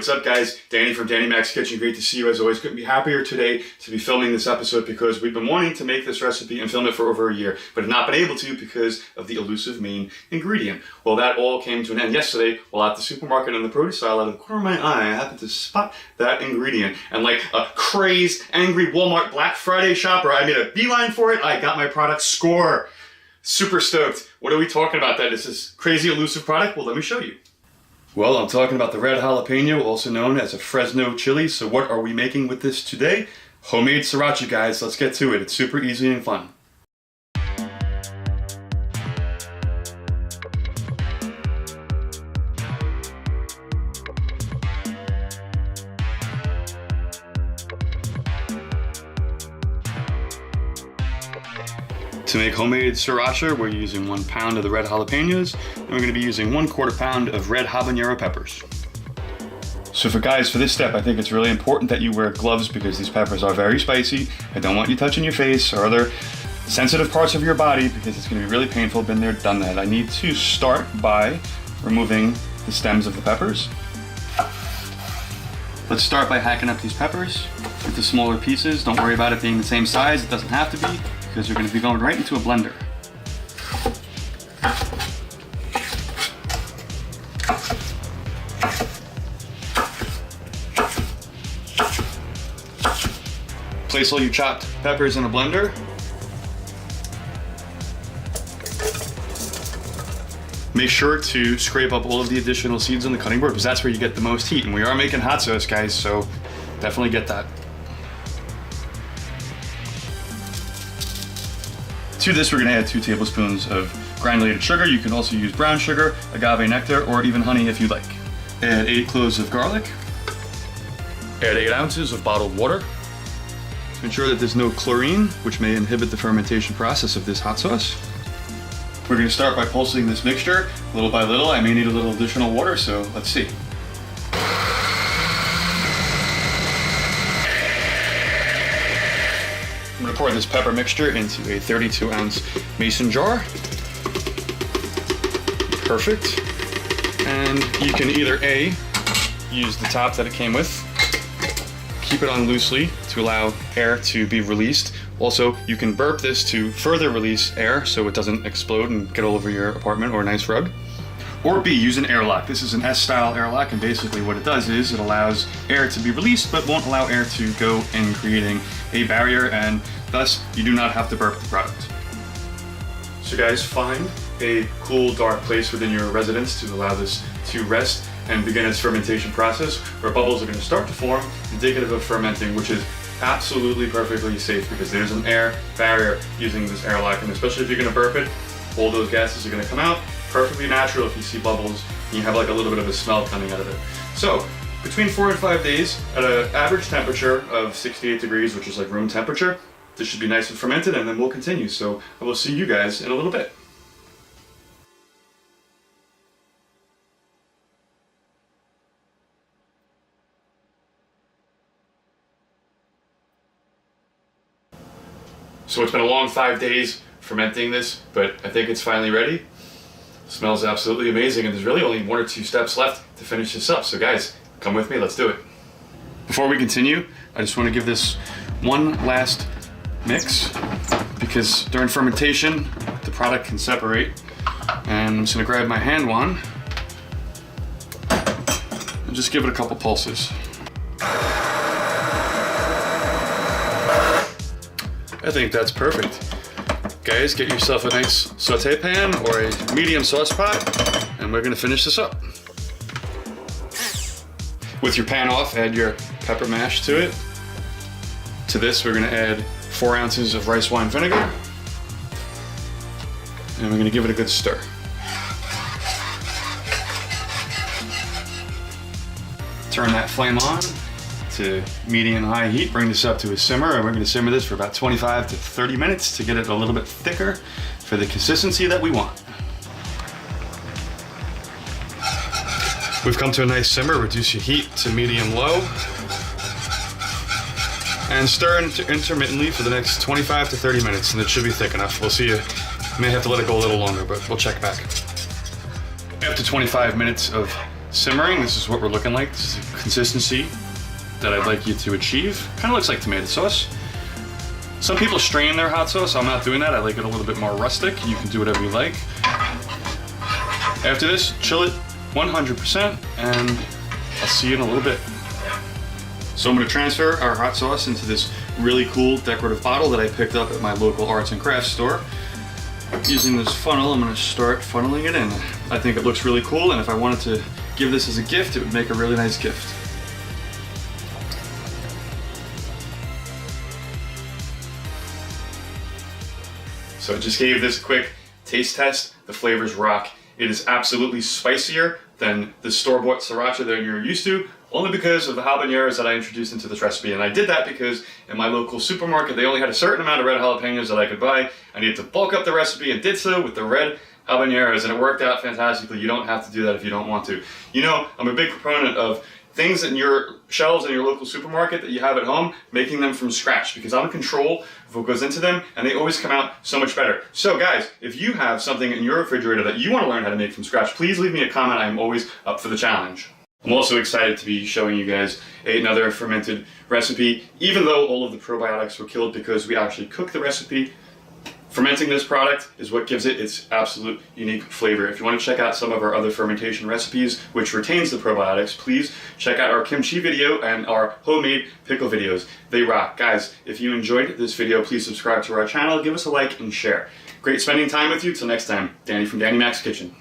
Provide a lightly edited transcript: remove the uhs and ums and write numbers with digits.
What's up, guys? Danny from Danny Mac's Kitchen. Great to see you as always. Couldn't be happier today to be filming this episode because we've been wanting to make this recipe and film it for over a year, but have not been able to because of the elusive main ingredient. Well, that all came to an end yesterday while at the supermarket in the produce aisle. Out of the corner of my eye, I happened to spot that ingredient. And like a crazed, angry Walmart Black Friday shopper, I made a beeline for it. I got my product score. Super stoked. What are we talking about? That is this crazy elusive product? Well, let me show you. Well, I'm talking about the red jalapeno, also known as a Fresno chili. So what are we making with this today? Homemade Sriracha, guys. Let's get to it. It's super easy and fun. To make homemade Sriracha, we're using 1 pound of the red jalapenos, and we're going to be using 1/4 pound of red habanero peppers. So for this step, I think it's really important that you wear gloves because these peppers are very spicy. I don't want you touching your face or other sensitive parts of your body because it's going to be really painful. Been there, done that. I need to start by removing the stems of the peppers. Let's start by hacking up these peppers into smaller pieces. Don't worry about it being the same size. It doesn't have to be, because you're going to be going right into a blender. Place all your chopped peppers in a blender. Make sure to scrape up all of the additional seeds on the cutting board because that's where you get the most heat. And we are making hot sauce, guys, so definitely get that. To this, we're going to add 2 tablespoons of granulated sugar. You can also use brown sugar, agave nectar, or even honey if you'd like. Add 8 cloves of garlic. Add 8 ounces of bottled water. To ensure that there's no chlorine, which may inhibit the fermentation process of this hot sauce. We're going to start by pulsing this mixture little by little. I may need a little additional water, so let's see. I'm going to pour this pepper mixture into a 32-ounce mason jar. Perfect. And you can either A, use the top that it came with, keep it on loosely to allow air to be released. Also, you can burp this to further release air so it doesn't explode and get all over your apartment or a nice rug. Or B, use an airlock. This is an S-style airlock, and basically what it does is it allows air to be released but won't allow air to go in, creating a barrier, and thus you do not have to burp the product. So guys, find a cool, dark place within your residence to allow this to rest and begin its fermentation process, where bubbles are going to start to form, indicative of fermenting, which is absolutely perfectly safe because there's an air barrier using this airlock, and especially if you're going to burp it, all those gases are going to come out. Perfectly natural if you see bubbles and you have like a little bit of a smell coming out of it. So between 4 and 5 days at an average temperature of 68 degrees, which is like room temperature, this should be nice and fermented, and then we'll continue. So I will see you guys in a little bit. So it's been a long 5 days fermenting this, but I think it's finally ready. Smells absolutely amazing, and there's really only 1 or 2 steps left to finish this up. So guys, come with me, let's do it. Before we continue, I just want to give this one last mix because during fermentation, the product can separate. And I'm just going to grab my hand wand and just give it a couple pulses. I think that's perfect. Guys, get yourself a nice saute pan or a medium sauce pot, and we're gonna finish this up. With your pan off, add your pepper mash to it. To this, we're gonna add 4 ounces of rice wine vinegar, and we're gonna give it a good stir. Turn that flame on to medium-high heat, bring this up to a simmer, and we're going to simmer this for about 25 to 30 minutes to get it a little bit thicker for the consistency that we want. We've come to a nice simmer. Reduce your heat to medium-low and stir intermittently for the next 25 to 30 minutes, and it should be thick enough. We'll see. You may have to let it go a little longer, but we'll check back. After 25 minutes of simmering. This is what we're looking like. This is the consistency that I'd like you to achieve. Kind of looks like tomato sauce. Some people strain their hot sauce. I'm not doing that. I like it a little bit more rustic. You can do whatever you like. After this, chill it 100%, and I'll see you in a little bit. So I'm going to transfer our hot sauce into this really cool decorative bottle that I picked up at my local arts and crafts store. Using this funnel, I'm going to start funneling it in. I think it looks really cool, and if I wanted to give this as a gift, it would make a really nice gift. So I just gave this a quick taste test. The flavors rock. It is absolutely spicier than the store-bought Sriracha that you're used to, only because of the habaneros that I introduced into this recipe. And I did that because in my local supermarket, they only had a certain amount of red jalapenos that I could buy. I needed to bulk up the recipe and did so with the red habaneros, and it worked out fantastically. You don't have to do that if you don't want to. You know, I'm a big proponent of things in your shelves in your local supermarket that you have at home, making them from scratch, because I'm in control of what goes into them, and they always come out so much better. So guys, if you have something in your refrigerator that you want to learn how to make from scratch, please leave me a comment. I'm always up for the challenge. I'm also excited to be showing you guys another fermented recipe, even though all of the probiotics were killed because we actually cooked the recipe. Fermenting this product is what gives it its absolute unique flavor. If you want to check out some of our other fermentation recipes, which retains the probiotics, please check out our kimchi video and our homemade pickle videos. They rock. Guys, if you enjoyed this video, please subscribe to our channel, give us a like, and share. Great spending time with you. Till next time, Danny from Danny Mac's Kitchen.